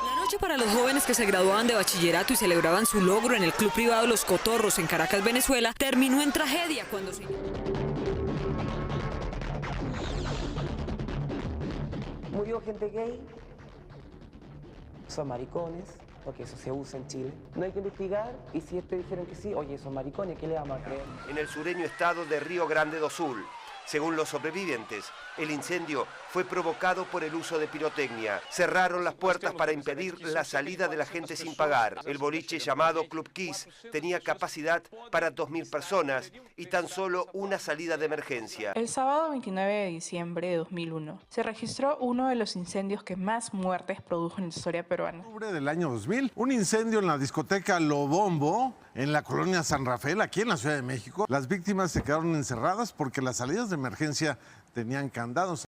La noche para los jóvenes que se graduaban de bachillerato y celebraban su logro en el club privado Los Cotorros en Caracas, Venezuela, terminó en tragedia cuando se... Murió gente gay, son maricones, porque eso se usa en Chile. No hay que investigar y si dijeron que sí, oye, son maricones, ¿qué le vamos a creer? En el sureño estado de Río Grande do Sul, según los sobrevivientes, el incendio fue provocado por el uso de pirotecnia. Cerraron las puertas para impedir la salida de la gente sin pagar. El boliche llamado Club Kiss tenía capacidad para 2.000 personas y tan solo una salida de emergencia. El sábado 29 de diciembre de 2001 se registró uno de los incendios que más muertes produjo en la historia peruana. En octubre del año 2000, un incendio en la discoteca Lo Bombo, en la colonia San Rafael, aquí en la Ciudad de México. Las víctimas se quedaron encerradas porque las salidas de emergencia tenían candados.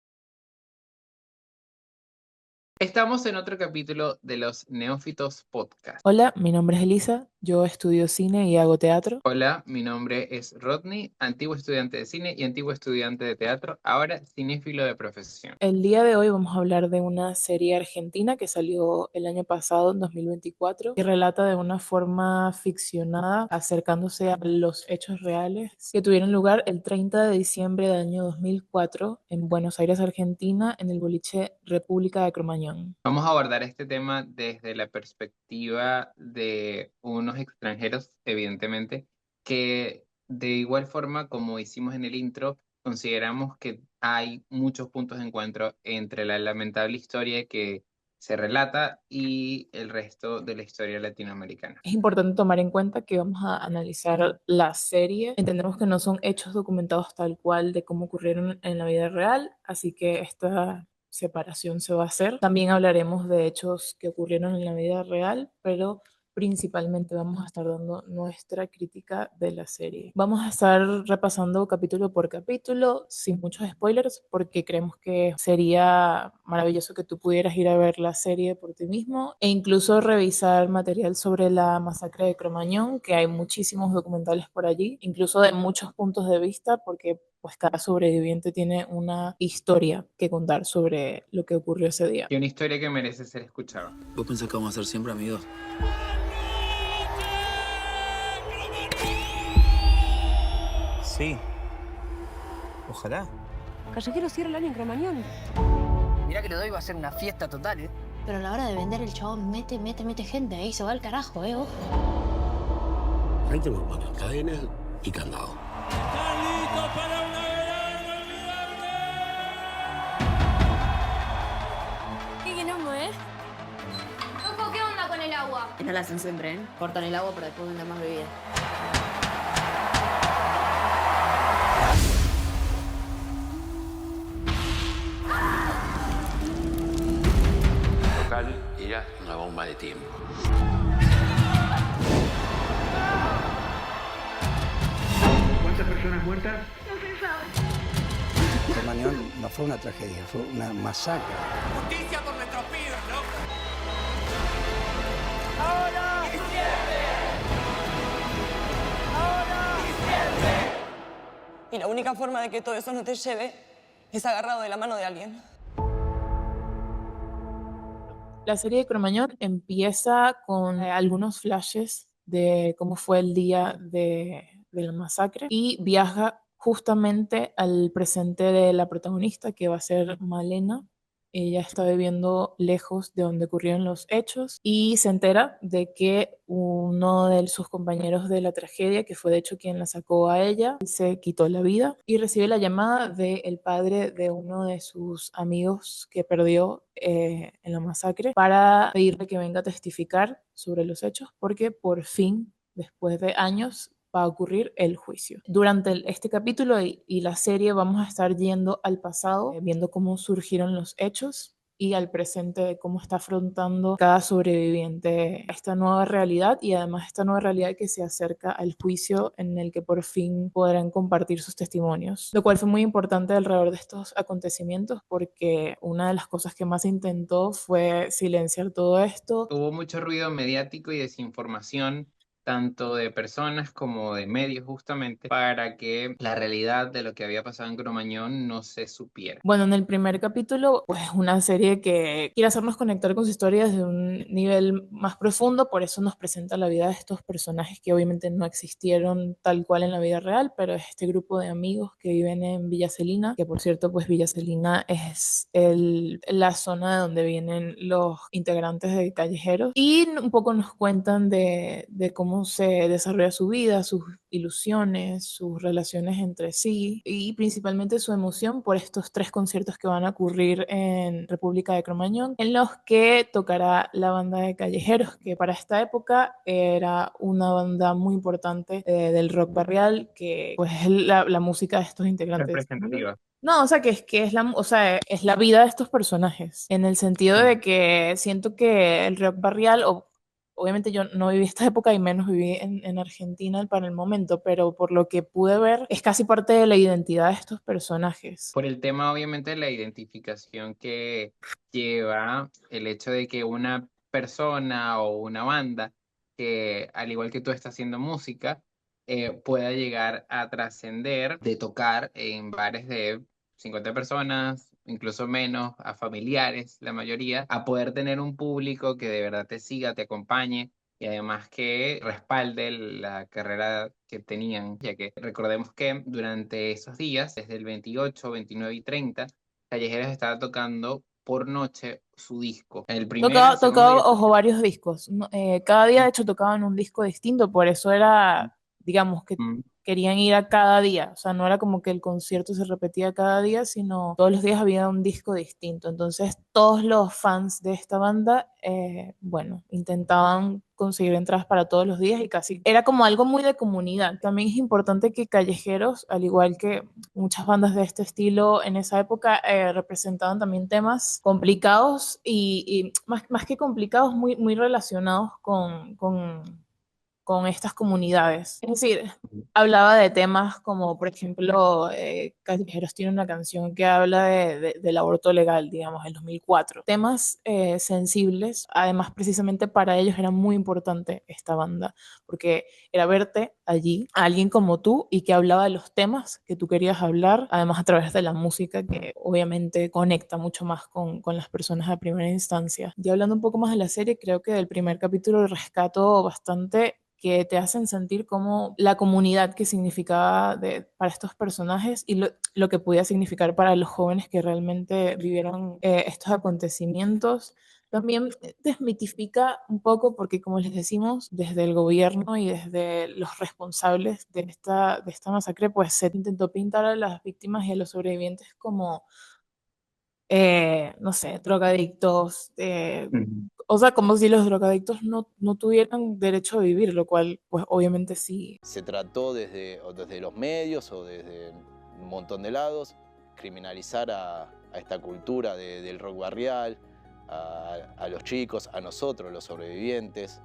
Estamos en otro capítulo de los Neófitos Podcast. Hola, mi nombre es Elisa, yo estudio cine y hago teatro. Hola, mi nombre es Rodney, antiguo estudiante de cine y antiguo estudiante de teatro, ahora cinéfilo de profesión. El día de hoy vamos a hablar de una serie argentina que salió el año pasado, en 2024, y relata de una forma ficcionada, acercándose a los hechos reales que tuvieron lugar el 30 de diciembre del año 2004 en Buenos Aires, Argentina, en el boliche República de Cromañón. Vamos a abordar este tema desde la perspectiva de unos extranjeros, evidentemente, que de igual forma, como hicimos en el intro, consideramos que hay muchos puntos de encuentro entre la lamentable historia que se relata y el resto de la historia latinoamericana. Es importante tomar en cuenta que vamos a analizar la serie. Entendemos que no son hechos documentados tal cual de cómo ocurrieron en la vida real, así que esta separación se va a hacer. También hablaremos de hechos que ocurrieron en la vida real, pero principalmente vamos a estar dando nuestra crítica de la serie. Vamos a estar repasando capítulo por capítulo, sin muchos spoilers, porque creemos que sería maravilloso que tú pudieras ir a ver la serie por ti mismo e incluso revisar material sobre la masacre de Cromañón, que hay muchísimos documentales por allí, incluso de muchos puntos de vista, porque pues cada sobreviviente tiene una historia que contar sobre lo que ocurrió ese día. Y una historia que merece ser escuchada. ¿Vos pensás que vamos a ser siempre amigos? Sí. Ojalá. Callejero cierra el año en Cromañón. Mirá que lo doy va a ser una fiesta total, ¿eh? Pero a la hora de vender el chabón mete gente ahí, se va al carajo, ojo. Gente muy buena, cadenas y candado. ¡Están listos para una verano inolvidable! Qué quilombo, ¿eh? Coco, ¿qué onda con el agua? No la hacen siempre, ¿eh? Cortan el agua para después vender más bebida. Era una bomba de tiempo. ¿Cuántas personas muertas? No se sabe. Cromañón no fue una tragedia, fue una masacre. ¡Justicia por nuestros pibes, loco! ¡Ahora! ¡Diciembre! ¡Ahora! ¡Diciembre! Y la única forma de que todo eso no te lleve es agarrado de la mano de alguien. La serie de Cromañón empieza con algunos flashes de cómo fue el día de la masacre y viaja justamente al presente de la protagonista, que va a ser Malena. Ella está viviendo lejos de donde ocurrieron los hechos y se entera de que uno de sus compañeros de la tragedia, que fue de hecho quien la sacó a ella, se quitó la vida y recibe la llamada del padre de uno de sus amigos que perdió en la masacre para pedirle que venga a testificar sobre los hechos, porque por fin, después de años, va a ocurrir el juicio. Durante este capítulo y la serie vamos a estar yendo al pasado, viendo cómo surgieron los hechos, y al presente de cómo está afrontando cada sobreviviente esta nueva realidad, y además esta nueva realidad que se acerca al juicio en el que por fin podrán compartir sus testimonios, lo cual fue muy importante alrededor de estos acontecimientos, porque una de las cosas que más intentó fue silenciar todo esto. Hubo mucho ruido mediático y desinformación, tanto de personas como de medios justamente, para que la realidad de lo que había pasado en Cromañón no se supiera. Bueno, en el primer capítulo, pues una serie que quiere hacernos conectar con su historia desde un nivel más profundo, por eso nos presenta la vida de estos personajes que obviamente no existieron tal cual en la vida real, pero es este grupo de amigos que viven en Villa Celina, que por cierto, pues Villa Celina es la zona de donde vienen los integrantes de Callejeros, y un poco nos cuentan de cómo se desarrolla su vida, sus ilusiones, sus relaciones entre sí y principalmente su emoción por estos 3 conciertos que van a ocurrir en República de Cromañón, en los que tocará la banda de Callejeros, que para esta época era una banda muy importante del rock barrial, que pues es la música de estos integrantes. Representativa. No, o sea, es la vida de estos personajes, en el sentido de que siento que el rock barrial, obviamente yo no viví esta época y menos viví en Argentina para el momento, pero por lo que pude ver, es casi parte de la identidad de estos personajes. Por el tema, obviamente, de la identificación que lleva el hecho de que una persona o una banda que, al igual que tú, está haciendo música, pueda llegar a trascender de tocar en bares de 50 personas, incluso menos, a familiares, la mayoría, a poder tener un público que de verdad te siga, te acompañe y además que respalde la carrera que tenían, ya que recordemos que durante esos días, desde el 28, 29 y 30, Callejeros estaba tocando por noche su disco. El primero, el segundo Tocaba, y el ojo, varios discos. Cada día, de hecho, tocaban un disco distinto, por eso era, digamos, que querían ir a cada día. O sea, no era como que el concierto se repetía cada día, sino todos los días había un disco distinto. Entonces, todos los fans de esta banda, bueno, intentaban conseguir entradas para todos los días y casi era como algo muy de comunidad. También es importante que Callejeros, al igual que muchas bandas de este estilo en esa época, representaban también temas complicados y más que complicados, muy, muy relacionados con estas comunidades. Es decir, hablaba de temas como, por ejemplo, Callejeros tiene una canción que habla del aborto legal, digamos, en 2004. Temas sensibles, además precisamente para ellos era muy importante esta banda, porque era verte allí, a alguien como tú, y que hablaba de los temas que tú querías hablar, además a través de la música, que obviamente conecta mucho más con las personas a primera instancia. Y hablando un poco más de la serie, creo que del primer capítulo rescato bastante que te hacen sentir como la comunidad que significaba para estos personajes y lo que podía significar para los jóvenes que realmente vivieron estos acontecimientos. También desmitifica un poco porque, como les decimos, desde el gobierno y desde los responsables de esta masacre, pues se intentó pintar a las víctimas y a los sobrevivientes como no sé, drogadictos, o sea, como si los drogadictos no tuvieran derecho a vivir, lo cual, pues obviamente sí. Se trató desde los medios o desde un montón de lados, criminalizar a esta cultura del rock barrial, a los chicos, a nosotros, los sobrevivientes.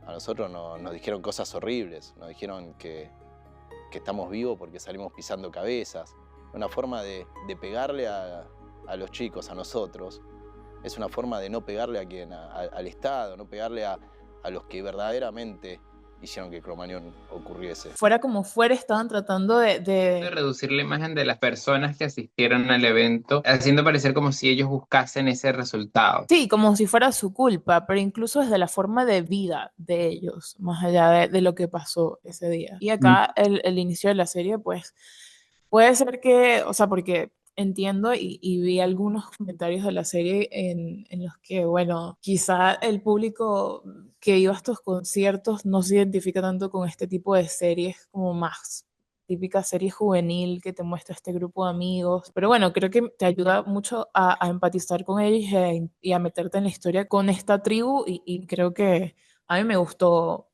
A nosotros nos dijeron cosas horribles, nos dijeron que estamos vivos porque salimos pisando cabezas. Una forma de pegarle a los chicos, a nosotros, es una forma de no pegarle al Estado, no pegarle a los que verdaderamente hicieron que Cromañón ocurriese. Fuera como fuera, estaban tratando de reducir la imagen de las personas que asistieron al evento, haciendo parecer como si ellos buscasen ese resultado. Sí, como si fuera su culpa, pero incluso desde la forma de vida de ellos, más allá de lo que pasó ese día. Y acá el inicio de la serie, pues, puede ser que, o sea, porque entiendo y vi algunos comentarios de la serie en los que, bueno, quizá el público que iba a estos conciertos no se identifica tanto con este tipo de series como más típica serie juvenil que te muestra este grupo de amigos, pero bueno, creo que te ayuda mucho a empatizar con ellos y a meterte en la historia con esta tribu y creo que a mí me gustó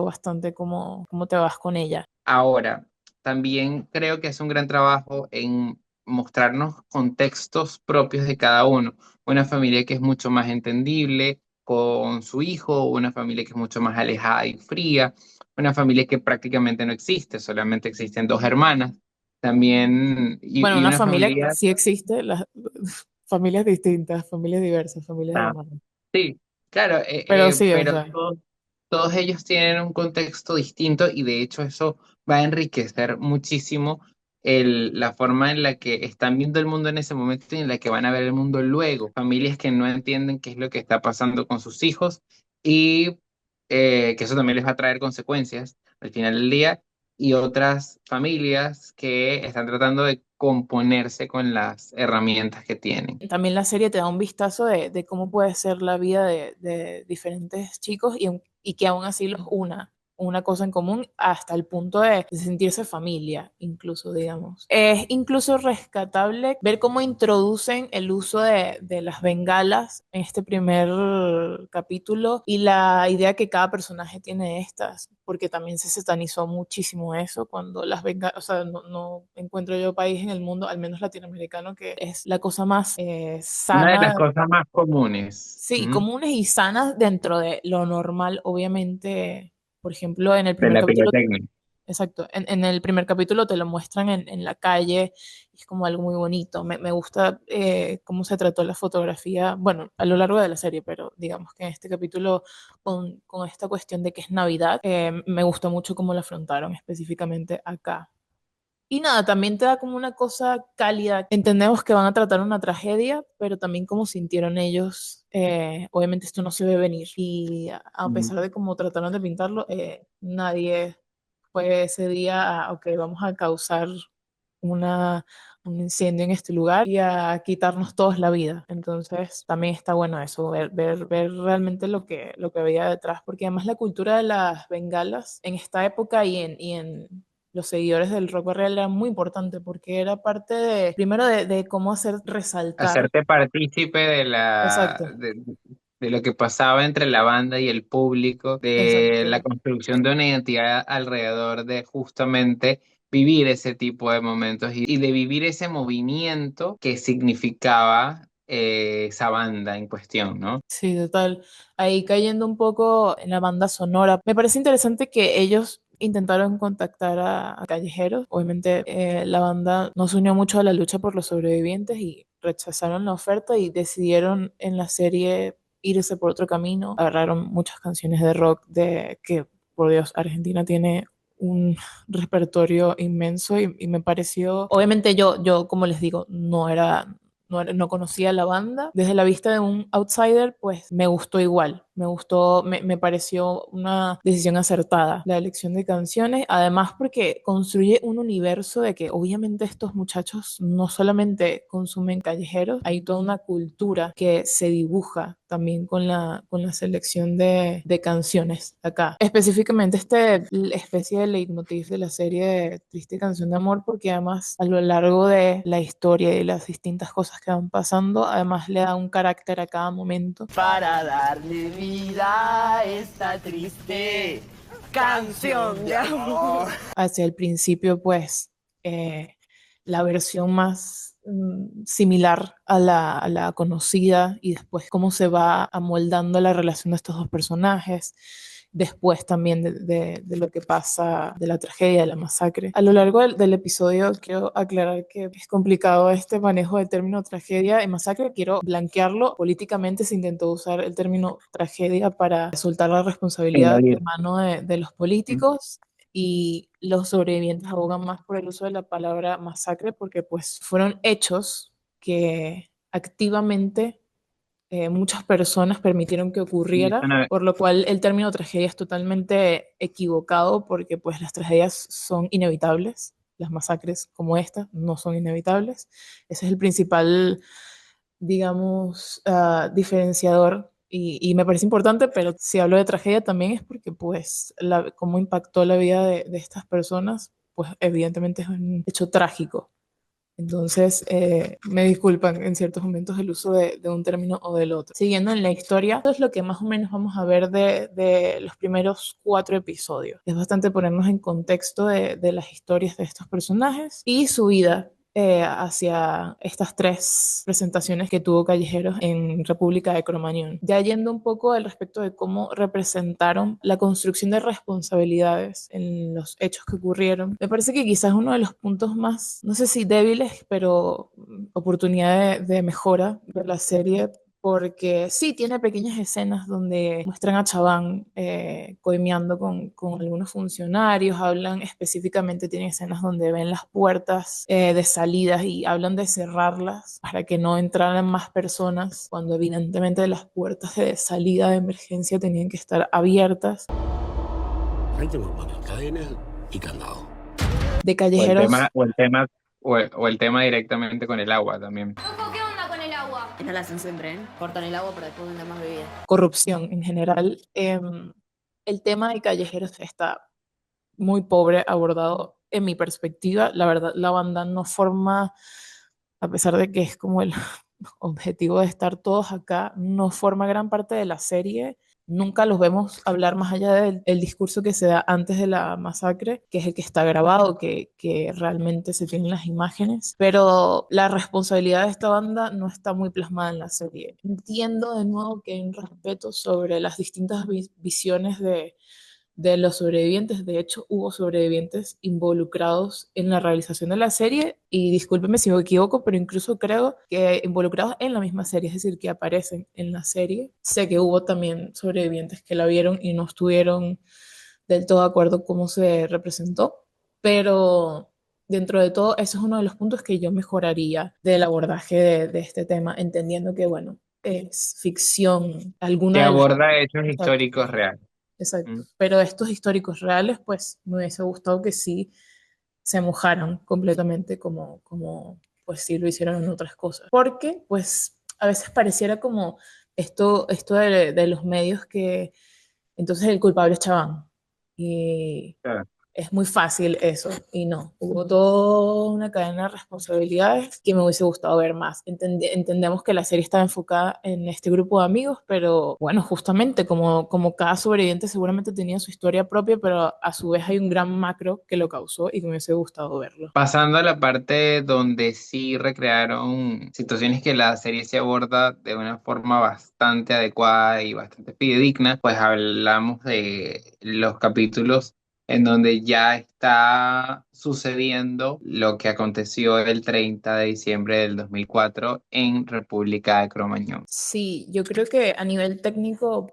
bastante cómo te vas con ella. Ahora, también creo que es un gran trabajo en mostrarnos contextos propios de cada uno. Una familia que es mucho más entendible con su hijo, una familia que es mucho más alejada y fría, una familia que prácticamente no existe, solamente existen 2 hermanas. También, bueno, y una una familia familia... sí existe, las familias distintas, familias diversas, familias hermanas. Sí, claro, Pero sí, o pero sea. todos ellos tienen un contexto distinto y de hecho eso va a enriquecer muchísimo la forma en la que están viendo el mundo en ese momento y en la que van a ver el mundo luego. Familias que no entienden qué es lo que está pasando con sus hijos y que eso también les va a traer consecuencias al final del día, y otras familias que están tratando de componerse con las herramientas que tienen. También la serie te da un vistazo de cómo puede ser la vida de diferentes chicos y que aún así los una cosa en común hasta el punto de sentirse familia, incluso, digamos. Es incluso rescatable ver cómo introducen el uso de las bengalas en este primer capítulo y la idea que cada personaje tiene de estas, porque también se satanizó muchísimo eso cuando las bengalas, o sea, no encuentro yo país en el mundo, al menos latinoamericano, que es la cosa más sana. Una de las cosas más comunes. Sí, comunes y sanas dentro de lo normal, obviamente. Por ejemplo, en el De primer la capítulo, pirotecnia. exacto, en el primer capítulo te lo muestran en la calle, es como algo muy bonito. Me gusta cómo se trató la fotografía, bueno, a lo largo de la serie, pero digamos que en este capítulo, con esta cuestión de que es Navidad, me gustó mucho cómo lo afrontaron específicamente acá. Y nada, también te da como una cosa cálida. Entendemos que van a tratar una tragedia, pero también cómo sintieron ellos. Obviamente esto no se ve venir. Y a pesar de cómo trataron de pintarlo, nadie fue ese día a, ok, vamos a causar un incendio en este lugar y a quitarnos todos la vida. Entonces también está bueno eso, ver realmente lo que había detrás, porque además la cultura de las bengalas en esta época y en los seguidores del rock barrial era muy importante porque era parte primero de cómo hacer resaltar. Hacerte partícipe Exacto. de lo que pasaba entre la banda y el público, de la construcción de una identidad alrededor de justamente vivir ese tipo de momentos y de vivir ese movimiento que significaba esa banda en cuestión, ¿no? Sí, total. Ahí cayendo un poco en la banda sonora, me parece interesante que ellos intentaron contactar a callejeros. Obviamente la banda no se unió mucho a la lucha por los sobrevivientes y rechazaron la oferta y decidieron en la serie irse por otro camino. Agarraron muchas canciones de rock que, por Dios, Argentina tiene un repertorio inmenso y me pareció, obviamente yo como les digo, no conocía la banda. Desde la vista de un outsider, pues me gustó igual. Me pareció una decisión acertada la elección de canciones. Además, porque construye un universo de que obviamente estos muchachos no solamente consumen callejeros, hay toda una cultura que se dibuja también con la selección de canciones acá. Específicamente esta especie de leitmotiv de la serie de Triste Canción de Amor, porque además a lo largo de la historia y las distintas cosas que van pasando, además le da un carácter a cada momento. Para darle vida a esta triste canción de amor. Hacia el principio, pues, la versión más similar a la conocida y después cómo se va amoldando la relación de estos dos personajes, después también de lo que pasa, de la tragedia, de la masacre. A lo largo del episodio quiero aclarar que es complicado este manejo del término tragedia y masacre. Quiero blanquearlo. Políticamente se intentó usar el término tragedia para soltar la responsabilidad de mano de los políticos. Y los sobrevivientes abogan más por el uso de la palabra masacre porque pues fueron hechos que activamente muchas personas permitieron que ocurriera, por lo cual el término tragedia es totalmente equivocado porque pues las tragedias son inevitables, las masacres como esta no son inevitables. Ese es el principal, digamos, diferenciador. Y me parece importante, pero si hablo de tragedia también es porque pues cómo impactó la vida de estas personas, pues evidentemente es un hecho trágico. Entonces, me disculpan en ciertos momentos el uso de un término o del otro. Siguiendo en la historia, esto es lo que más o menos vamos a ver de los primeros 4 episodios. Es bastante ponernos en contexto de las historias de estos personajes y su vida hacia estas 3 presentaciones que tuvo Callejeros en República de Cromañón. Ya yendo un poco al respecto de cómo representaron la construcción de responsabilidades en los hechos que ocurrieron, me parece que quizás uno de los puntos más, no sé si débiles, pero oportunidad de mejora de la serie porque sí, tiene pequeñas escenas donde muestran a Chabán coimeando con algunos funcionarios, hablan específicamente, tienen escenas donde ven las puertas de salidas y hablan de cerrarlas para que no entraran más personas, cuando evidentemente las puertas de salida de emergencia tenían que estar abiertas. Ahí tengo que poner cadenas y candado. De callejeros. O el tema directamente con el agua también. ¿Qué onda con el agua? No la hacen siempre, ¿eh? Cortan el agua para después vender más bebida. Corrupción en general. El tema de callejeros está muy pobre abordado en mi perspectiva. La verdad, la banda no forma, a pesar de que es como el objetivo de estar todos acá, no forma gran parte de la serie. Nunca los vemos hablar más allá del discurso que se da antes de la masacre, que es el que está grabado, que realmente se tienen las imágenes, pero la responsabilidad de esta banda no está muy plasmada en la serie. Entiendo de nuevo que hay un respeto sobre las distintas visiones de los sobrevivientes. De hecho, hubo sobrevivientes involucrados en la realización de la serie, y discúlpeme si me equivoco, pero incluso creo que involucrados en la misma serie, es decir, que aparecen en la serie. Sé que hubo también sobrevivientes que la vieron y no estuvieron del todo de acuerdo cómo se representó, pero dentro de todo, ese es uno de los puntos que yo mejoraría del abordaje de este tema, entendiendo que, bueno, es ficción. Que Alguna de las... aborda hechos Exacto. históricos reales. Exacto. Pero estos históricos reales, pues me hubiese gustado que sí se mojaran completamente como pues sí lo hicieron en otras cosas. Porque pues a veces pareciera como esto de los medios, que entonces el culpable es Chabán. Y Claro. es muy fácil eso, y no. Hubo toda una cadena de responsabilidades que me hubiese gustado ver más. Entendemos que la serie estaba enfocada en este grupo de amigos, pero bueno, justamente como cada sobreviviente seguramente tenía su historia propia, pero a su vez hay un gran macro que lo causó y que me hubiese gustado verlo. Pasando a la parte donde sí recrearon situaciones que la serie se aborda de una forma bastante adecuada y bastante fidedigna, pues hablamos de los capítulos en donde ya está sucediendo lo que aconteció el 30 de diciembre del 2004 en República de Cromañón. Sí, yo creo que a nivel técnico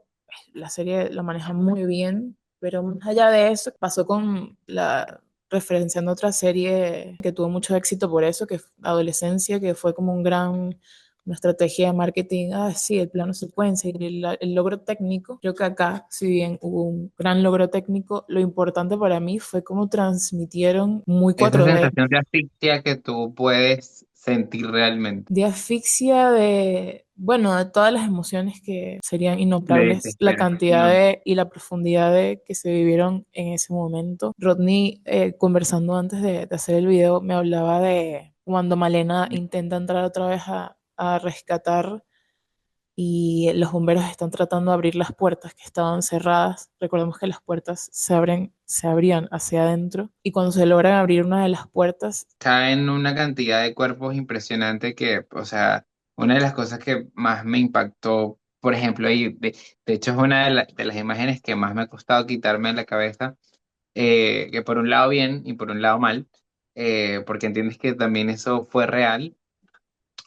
la serie la maneja muy bien, pero más allá de eso, pasó con referenciando otra serie que tuvo mucho éxito por eso, que fue Adolescencia, que fue como una estrategia de marketing, sí, el plano secuencia y el logro técnico. Creo que acá, si bien hubo un gran logro técnico, lo importante para mí fue cómo transmitieron muy Esa 4D. sensación de asfixia que tú puedes sentir realmente. De asfixia, bueno, de todas las emociones que serían De innombrables, la cantidad desesperación. y la profundidad que se vivieron en ese momento. Rodney, conversando antes de hacer el video, me hablaba de cuando Malena intenta entrar otra vez a rescatar, y los bomberos están tratando de abrir las puertas que estaban cerradas. Recordemos que las puertas se abrían hacia adentro, y cuando se logran abrir una de las puertas, Caen una cantidad de cuerpos impresionante que, o sea, una de las cosas que más me impactó, por ejemplo, y de hecho es una de las imágenes que más me ha costado quitarme de la cabeza, que por un lado bien y por un lado mal, porque entiendes que también eso fue real,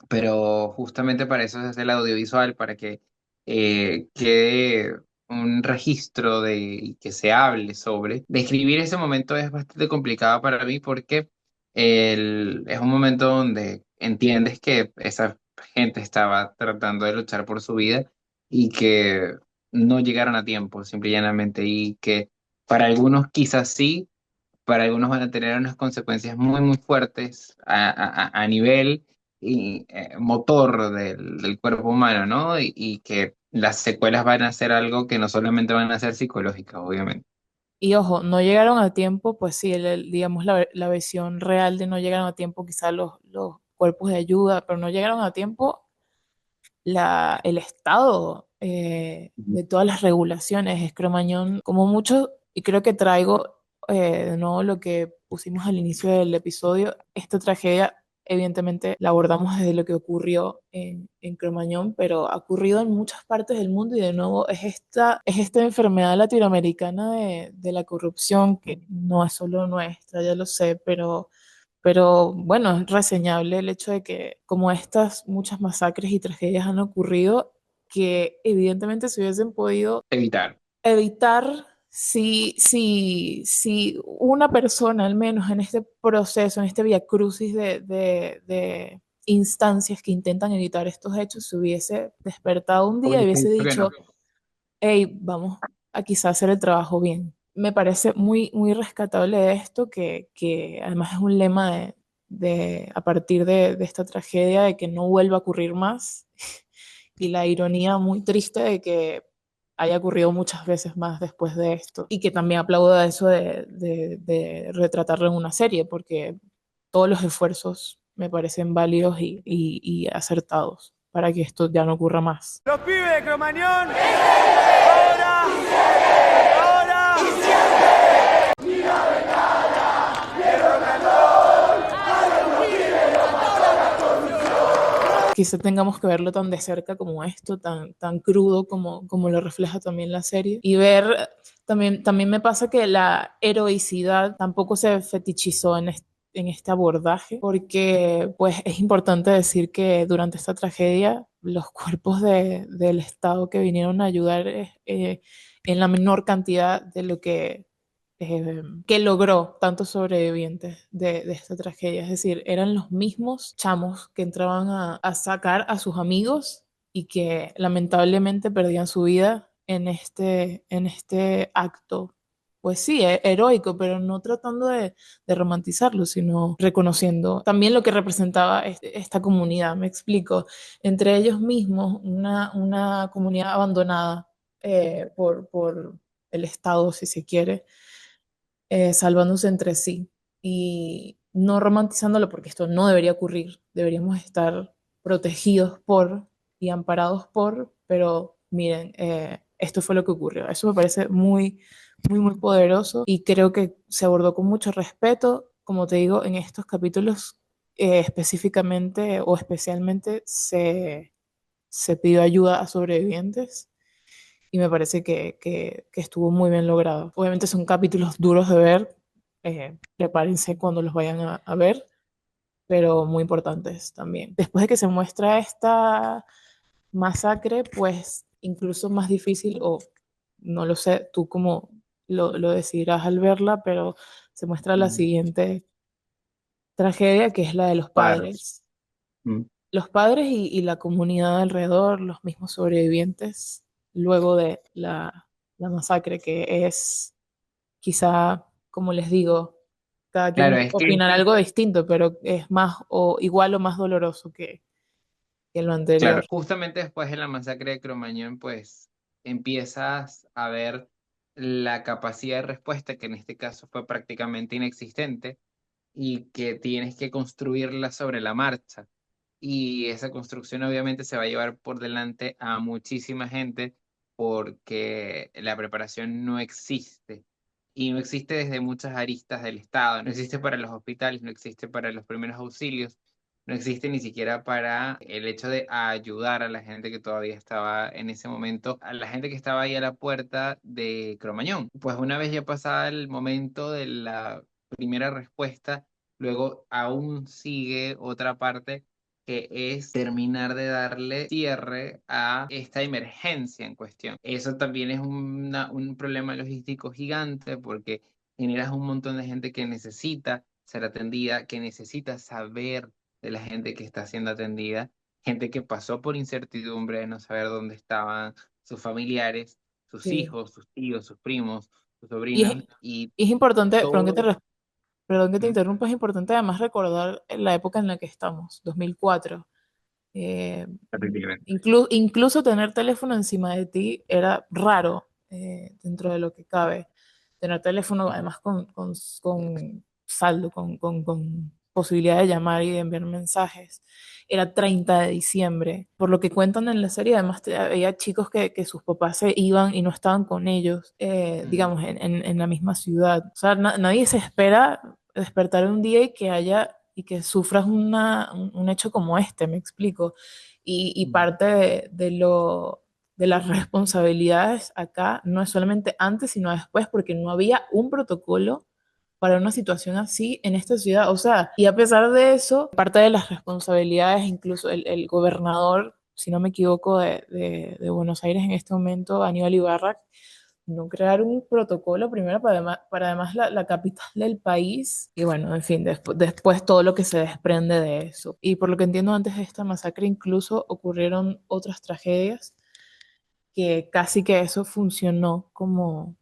pero justamente para eso se hace el audiovisual, para que quede un registro y que se hable sobre. Describir ese momento es bastante complicado para mí porque es un momento donde entiendes que esa gente estaba tratando de luchar por su vida y que no llegaron a tiempo, simple y llanamente, y que para algunos quizás sí, para algunos van a tener unas consecuencias muy, muy fuertes a nivel motor del cuerpo humano, ¿no? Y que las secuelas van a ser algo que no solamente van a ser psicológicas, obviamente. y ojo, no llegaron a tiempo, pues sí, digamos la versión real de no llegaron a tiempo, quizás los cuerpos de ayuda, pero no llegaron a tiempo el estado de todas las regulaciones. Es Cromañón, como mucho, y creo que traigo de nuevo lo que pusimos al inicio del episodio. Esta tragedia evidentemente la abordamos desde lo que ocurrió en Cromañón, pero ha ocurrido en muchas partes del mundo, y de nuevo es esta enfermedad latinoamericana de la corrupción, que no es solo nuestra, ya lo sé, pero bueno, es reseñable el hecho de que como estas muchas masacres y tragedias han ocurrido, que evidentemente se hubiesen podido evitar si una persona, al menos en este proceso, en este viacrucis de instancias que intentan evitar estos hechos, se hubiese despertado un día y hubiese dicho, hey, vamos a quizás hacer el trabajo bien. Me parece muy, muy rescatable esto, que además es un lema a partir de esta tragedia, de que no vuelva a ocurrir más, y la ironía muy triste de que haya ocurrido muchas veces más después de esto, y que también aplaudo eso de retratarlo en una serie, porque todos los esfuerzos me parecen válidos y acertados para que esto ya no ocurra más. Los pibes de Cromañón, ahora, Quizá tengamos que verlo tan de cerca como esto, tan crudo como lo refleja también la serie. Y ver, también me pasa que la heroicidad tampoco se fetichizó en este abordaje, porque pues es importante decir que durante esta tragedia los cuerpos del Estado que vinieron a ayudar en la menor cantidad de lo que logró tantos sobrevivientes de esta tragedia. Es decir, eran los mismos chamos que entraban a sacar a sus amigos y que lamentablemente perdían su vida en este acto, pues sí, heroico, pero no tratando de romantizarlo, sino reconociendo también lo que representaba esta comunidad. Me explico, entre ellos mismos, una comunidad abandonada por el Estado, si se quiere, salvándose entre sí y no romantizándolo, porque esto no debería ocurrir. Deberíamos estar protegidos por y amparados por, pero miren, esto fue lo que ocurrió. Eso me parece muy, muy, muy poderoso, y creo que se abordó con mucho respeto. Como te digo, en estos capítulos específicamente o especialmente se pidió ayuda a sobrevivientes, y me parece que estuvo muy bien logrado. Obviamente son capítulos duros de ver, prepárense cuando los vayan a ver, pero muy importantes también. Después de que se muestra esta masacre, pues incluso más difícil, o no lo sé, tú cómo lo decidirás al verla, pero se muestra la siguiente tragedia, que es la de los padres. Los padres y la comunidad alrededor, los mismos sobrevivientes, luego de la masacre, que es quizá, como les digo, cada quien Claro, es que opinar algo distinto, pero es más o igual o más doloroso que lo anterior. Claro, justamente después de la masacre de Cromañón, pues empiezas a ver la capacidad de respuesta, que en este caso fue prácticamente inexistente, y que tienes que construirla sobre la marcha. Y esa construcción obviamente se va a llevar por delante a muchísima gente, porque la preparación no existe. Y no existe desde muchas aristas del Estado. No existe para los hospitales, no existe para los primeros auxilios, no existe ni siquiera para el hecho de ayudar a la gente que todavía estaba en ese momento, a la gente que estaba ahí a la puerta de Cromañón. Pues una vez ya pasada el momento de la primera respuesta, luego aún sigue otra parte, que es terminar de darle cierre a esta emergencia en cuestión. Eso también es un problema logístico gigante, porque generas un montón de gente que necesita ser atendida, que necesita saber de la gente que está siendo atendida, gente que pasó por incertidumbre de no saber dónde estaban sus familiares, sus Sí. hijos, sus tíos, sus primos, sus Y sobrinos, es importante, todo. perdón que te interrumpa, es importante además recordar la época en la que estamos, 2004. Incluso tener teléfono encima de ti era raro, dentro de lo que cabe. Tener teléfono además con saldo, con posibilidad de llamar y de enviar mensajes. Era 30 de diciembre. Por lo que cuentan en la serie, además había chicos que sus papás se iban y no estaban con ellos, digamos, en la misma ciudad. O sea, nadie se espera despertar un día y que sufras un hecho como este, me explico. Y parte de las responsabilidades acá no es solamente antes, sino después, porque no había un protocolo para una situación así en esta ciudad. O sea, y a pesar de eso, parte de las responsabilidades, incluso el gobernador si no me equivoco, de Buenos Aires en este momento, Aníbal Ibarra, no crear un protocolo primero para además la capital del país y bueno, en fin, después todo lo que se desprende de eso. Y por lo que entiendo, antes de esta masacre incluso ocurrieron otras tragedias que casi que eso funcionó como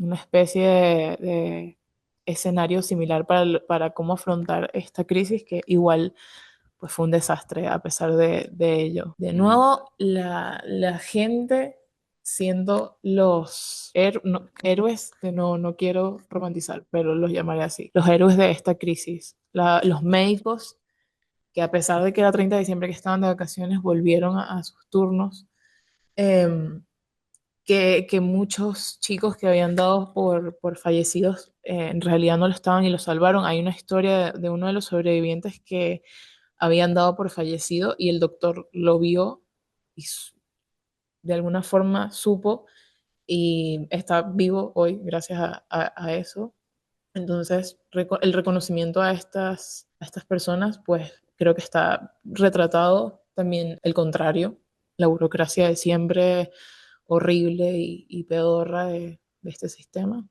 una especie de escenario similar para cómo afrontar esta crisis que igual pues fue un desastre a pesar de ello. De nuevo, la gente siendo los héroes, que no quiero romantizar, pero los llamaré así, los héroes de esta crisis. Los médicos que a pesar de que era 30 de diciembre que estaban de vacaciones, volvieron a sus turnos. em, que muchos chicos que habían dado por fallecidos en realidad no lo estaban y lo salvaron. Hay una historia de uno de los sobrevivientes que habían dado por fallecido y el doctor lo vio y de alguna forma supo y está vivo hoy gracias a eso. Entonces, el reconocimiento a estas personas, pues creo que está retratado también el contrario, la burocracia de siempre horrible y pedorra de este sistema,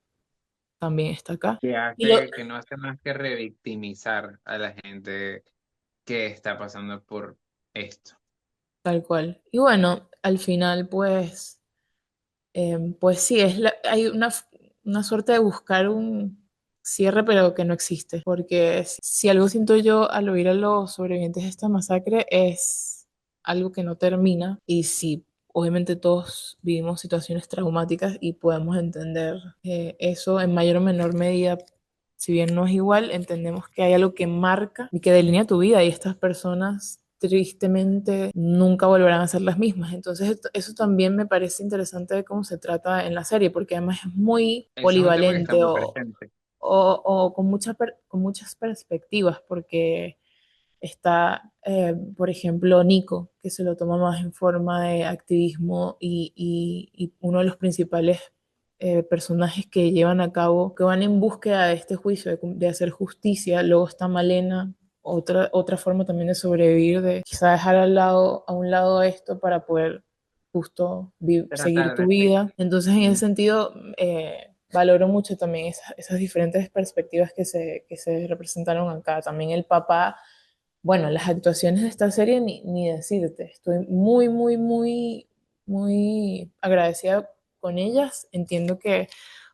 también está acá. Que no hace más que revictimizar a la gente que está pasando por esto. Tal cual. Y bueno, al final, pues sí, hay una suerte de buscar un cierre, pero que no existe. Porque si algo siento yo al oír a los sobrevivientes de esta masacre es algo que no termina. Y sí, obviamente todos vivimos situaciones traumáticas y podemos entender eso en mayor o menor medida. Si bien no es igual, entendemos que hay algo que marca y que delinea tu vida y estas personas tristemente nunca volverán a ser las mismas. Entonces eso también me parece interesante de cómo se trata en la serie, porque además es muy Es un tema que está polivalente muy presente. o con muchas perspectivas, porque está, por ejemplo, Nico, que se lo toma más en forma de activismo y uno de los principales personajes que llevan a cabo, que van en búsqueda de este juicio, de hacer justicia. Luego está Malena, otra forma también de sobrevivir, de quizá dejar a un lado esto para poder justo seguir tu vida. Entonces, en ese sentido, valoro mucho también esas diferentes perspectivas que se representaron acá. También el papá, bueno, las actuaciones de esta serie ni decirte. Estoy muy agradecida con ellas. Entiendo que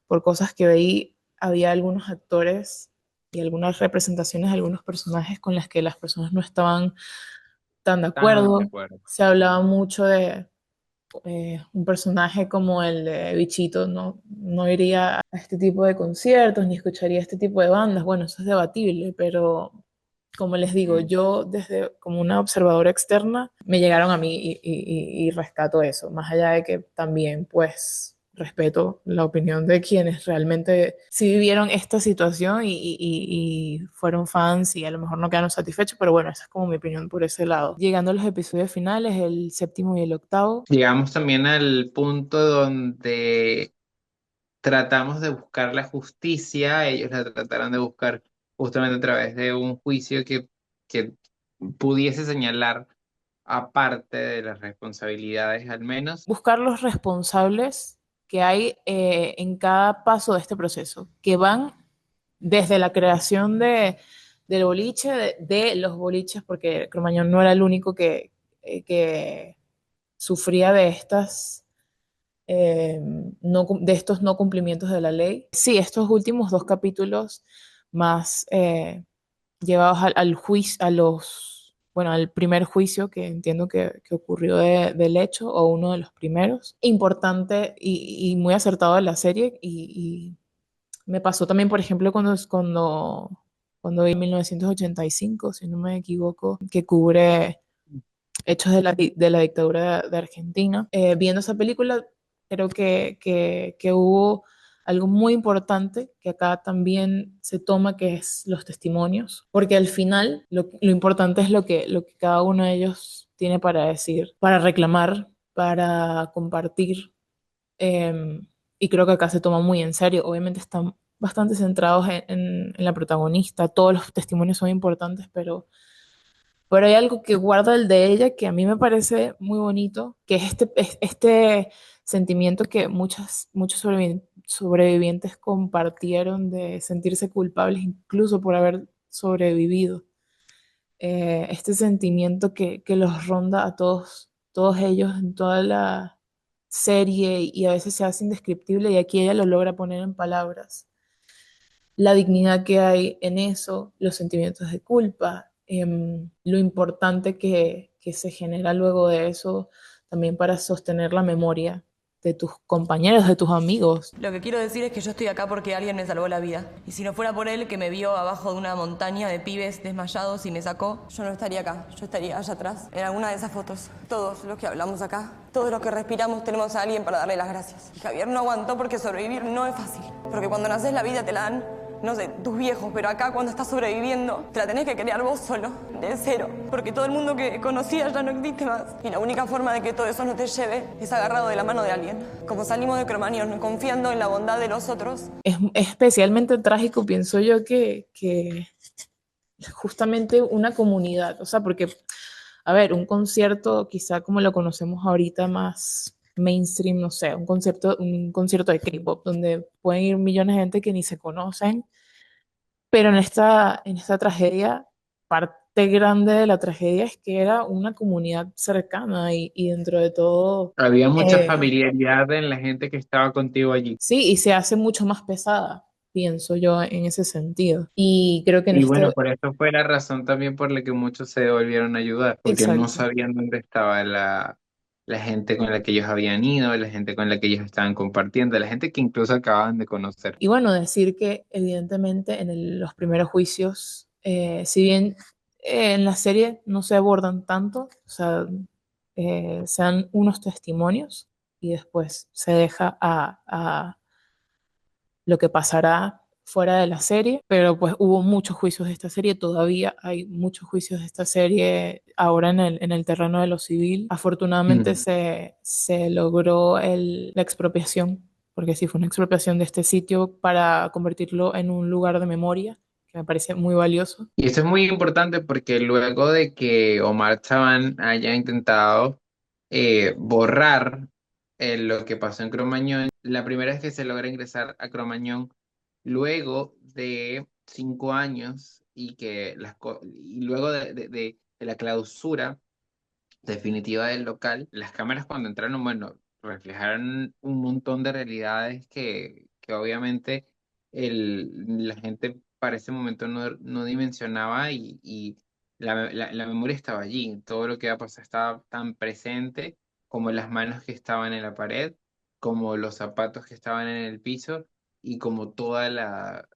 por cosas que veí había algunos actores y algunas representaciones de algunos personajes con las que las personas no estaban tan de acuerdo. Se hablaba mucho de un personaje como el de Bichito, no iría a este tipo de conciertos ni escucharía este tipo de bandas. Bueno, eso es debatible, pero como les digo, yo desde como una observadora externa me llegaron a mí y rescato eso, más allá de que también pues respeto la opinión de quienes realmente sí vivieron esta situación y fueron fans y a lo mejor no quedaron satisfechos, pero bueno, esa es como mi opinión por ese lado. Llegando a los episodios finales, el séptimo y el octavo. Llegamos también al punto donde tratamos de buscar la justicia, ellos la trataron de buscar justamente a través de un juicio que pudiese señalar aparte de las responsabilidades al menos. Buscar los responsables que hay en cada paso de este proceso, que van desde la creación del boliche, de los boliches, porque Cromañón no era el único que sufría de de estos no cumplimientos de la ley. Sí, estos últimos dos capítulos más llevados al juicio, al primer juicio que entiendo que ocurrió del hecho, o uno de los primeros. Importante y muy acertado de la serie, y me pasó también, por ejemplo, cuando vi 1985, si no me equivoco, que cubre hechos de la dictadura de Argentina. Viendo esa película, creo que hubo algo muy importante que acá también se toma, que es los testimonios, porque al final lo importante es lo que cada uno de ellos tiene para decir, para reclamar, para compartir, y creo que acá se toma muy en serio. Obviamente están bastante centrados en la protagonista, todos los testimonios son importantes, pero Pero hay algo que guarda el de ella que a mí me parece muy bonito, que es este sentimiento que muchos sobrevivientes compartieron de sentirse culpables incluso por haber sobrevivido. Este sentimiento que los ronda a todos ellos en toda la serie y a veces se hace indescriptible y aquí ella lo logra poner en palabras. La dignidad que hay en eso, los sentimientos de culpa, lo importante que se genera luego de eso también para sostener la memoria de tus compañeros, de tus amigos. Lo que quiero decir es que yo estoy acá porque alguien me salvó la vida. Y si no fuera por él, que me vio abajo de una montaña de pibes desmayados y me sacó, yo no estaría acá. Yo estaría allá atrás, en alguna de esas fotos. Todos los que hablamos acá, todos los que respiramos, tenemos a alguien para darle las gracias. Y Javier no aguantó porque sobrevivir no es fácil. Porque cuando naces la vida te la dan, no sé, tus viejos, pero acá cuando estás sobreviviendo, te la tenés que crear vos solo, de cero. Porque todo el mundo que conocías ya no existe más. Y la única forma de que todo eso no te lleve es agarrado de la mano de alguien. Como salimos de Cromañón, confiando en la bondad de los otros. Es especialmente trágico, pienso yo, que justamente una comunidad, o sea, porque, a ver, un concierto quizá como lo conocemos ahorita más mainstream, no sé, un concierto de K-pop donde pueden ir millones de gente que ni se conocen, pero en esta tragedia, parte grande de la tragedia es que era una comunidad cercana y dentro de todo... Había mucha familiaridad en la gente que estaba contigo allí. Sí, y se hace mucho más pesada, pienso yo, en ese sentido. Y creo que en Y bueno, por eso fue la razón también por la que muchos se volvieron a ayudar, porque Exacto. no sabían dónde estaba la gente con la que ellos habían ido, la gente con la que ellos estaban compartiendo, la gente que incluso acababan de conocer. Y bueno, decir que evidentemente los primeros juicios, si bien en la serie no se abordan tanto, o sea, se dan unos testimonios y después se deja a lo que pasará fuera de la serie, pero pues hubo muchos juicios de esta serie, todavía hay muchos juicios de esta serie ahora en el terreno de lo civil. Afortunadamente se logró la expropiación, porque sí fue una expropiación de este sitio para convertirlo en un lugar de memoria, que me parece muy valioso. Y eso es muy importante porque luego de que Omar Chaván haya intentado borrar lo que pasó en Cromañón, la primera vez que se logra ingresar a Cromañón, luego de 5 años y luego de la clausura definitiva del local, las cámaras cuando entraron, bueno, reflejaron un montón de realidades que obviamente la gente para ese momento no dimensionaba y la memoria estaba allí, todo lo que iba a pasar estaba tan presente como las manos que estaban en la pared, como los zapatos que estaban en el piso y como toda la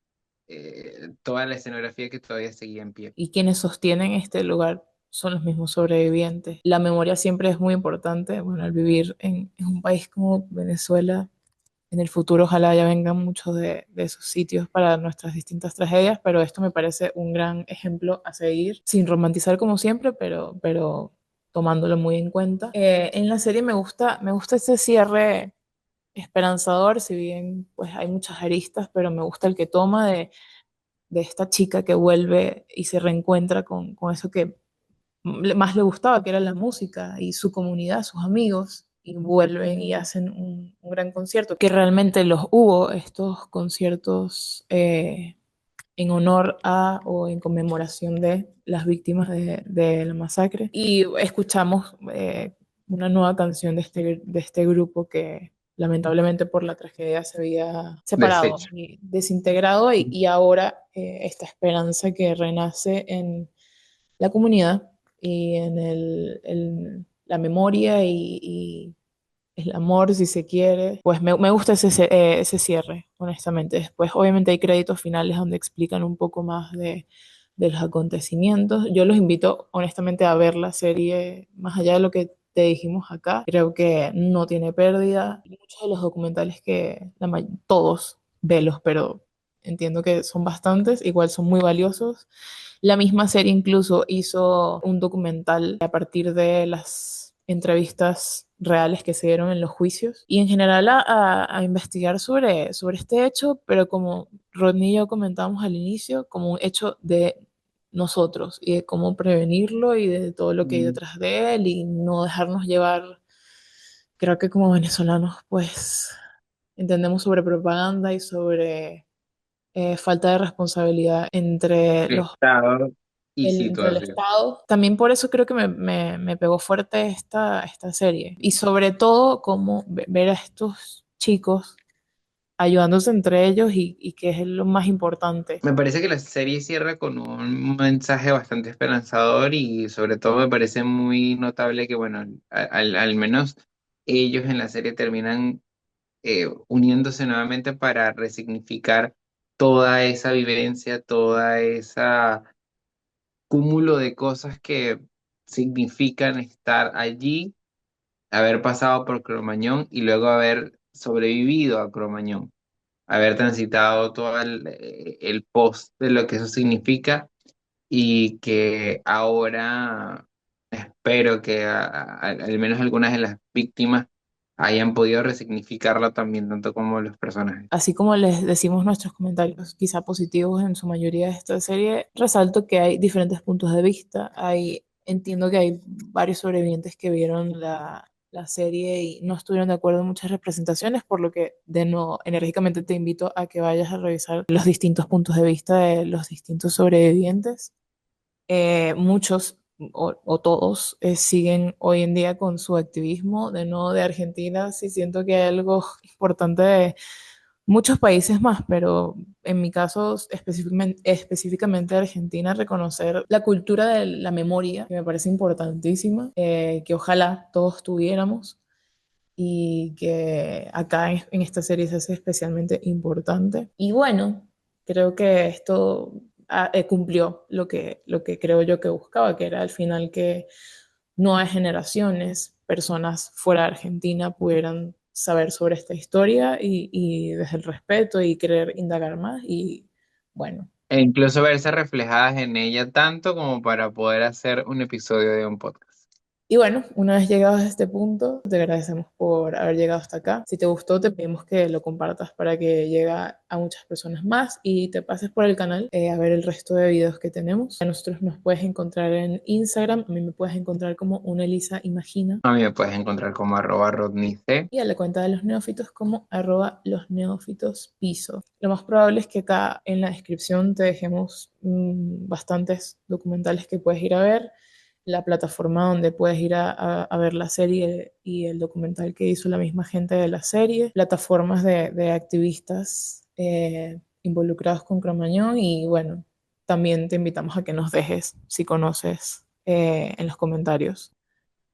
escenografía que todavía seguía en pie. Y quienes sostienen este lugar son los mismos sobrevivientes. La memoria siempre es muy importante. Bueno, al vivir en un país como Venezuela, en el futuro ojalá ya vengan muchos de esos sitios para nuestras distintas tragedias, pero esto me parece un gran ejemplo a seguir, sin romantizar como siempre, pero tomándolo muy en cuenta. En la serie me gusta este cierre esperanzador, si bien pues hay muchas aristas, pero me gusta el que toma de esta chica que vuelve y se reencuentra con eso que más le gustaba, que era la música y su comunidad, sus amigos, y vuelven y hacen un gran concierto, que realmente los hubo, estos conciertos en honor a o en conmemoración de las víctimas de la masacre. Y escuchamos una nueva canción de este grupo que lamentablemente por la tragedia se había separado y desintegrado y ahora esta esperanza que renace en la comunidad y en la memoria y el amor, si se quiere. Pues me gusta ese cierre, honestamente. Después, obviamente, hay créditos finales donde explican un poco más de los acontecimientos. Yo los invito, honestamente, a ver la serie, más allá de lo que te dijimos acá. Creo que no tiene pérdida. Muchos de los documentales todos, velos, pero entiendo que son bastantes, igual son muy valiosos. La misma serie incluso hizo un documental a partir de las entrevistas reales que se dieron en los juicios y en general a investigar sobre este hecho, pero como Rodney y yo comentábamos al inicio, como un hecho de nosotros y de cómo prevenirlo y de todo lo que hay detrás de él y no dejarnos llevar. Creo que como venezolanos, pues entendemos sobre propaganda y sobre falta de responsabilidad entre El Estado y entre el situación. Estado. También por eso creo que me pegó fuerte esta serie. Y sobre todo, como ver a estos chicos ayudándose entre ellos y que es lo más importante. Me parece que la serie cierra con un mensaje bastante esperanzador y sobre todo me parece muy notable que, bueno, al menos ellos en la serie terminan uniéndose nuevamente para resignificar toda esa vivencia, toda esa cúmulo de cosas que significan estar allí, haber pasado por Cromañón y luego haber sobrevivido a Cromañón, haber transitado todo el post de lo que eso significa y que ahora espero que al menos algunas de las víctimas hayan podido resignificarlo también, tanto como los personajes. Así como les decimos nuestros comentarios, quizá positivos en su mayoría de esta serie, resalto que hay diferentes puntos de vista. Entiendo que hay varios sobrevivientes que vieron la serie y no estuvieron de acuerdo en muchas representaciones, por lo que de nuevo enérgicamente te invito a que vayas a revisar los distintos puntos de vista de los distintos sobrevivientes. Muchos o todos siguen hoy en día con su activismo. De nuevo de Argentina, sí siento que hay algo importante de muchos países más, pero en mi caso específicamente de Argentina, reconocer la cultura de la memoria, que me parece importantísima, que ojalá todos tuviéramos y que acá en esta serie se hace especialmente importante. Y bueno, creo que esto cumplió lo que creo yo que buscaba, que era al final que nuevas generaciones, personas fuera de Argentina pudieran saber sobre esta historia y desde el respeto y querer indagar más y bueno. E incluso verse reflejadas en ella tanto como para poder hacer un episodio de un podcast. Y bueno, una vez llegados a este punto, te agradecemos por haber llegado hasta acá. Si te gustó, te pedimos que lo compartas para que llegue a muchas personas más y te pases por el canal a ver el resto de videos que tenemos. A nosotros nos puedes encontrar en Instagram, a mí me puedes encontrar como una Elisa Imagina. A mí me puedes encontrar como @rodneyc. Y a la cuenta de los neófitos como @losneófitospiso. Lo más probable es que acá en la descripción te dejemos bastantes documentales que puedes ir a ver, la plataforma donde puedes ir a ver la serie y el documental que hizo la misma gente de la serie, plataformas de activistas involucrados con Cromañón y bueno, también te invitamos a que nos dejes, si conoces, en los comentarios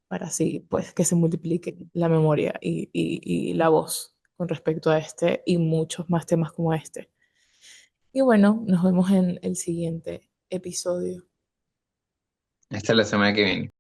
para así pues que se multiplique la memoria y la voz con respecto a este y muchos más temas como este. Y bueno, nos vemos en el siguiente episodio. Hasta la semana que viene.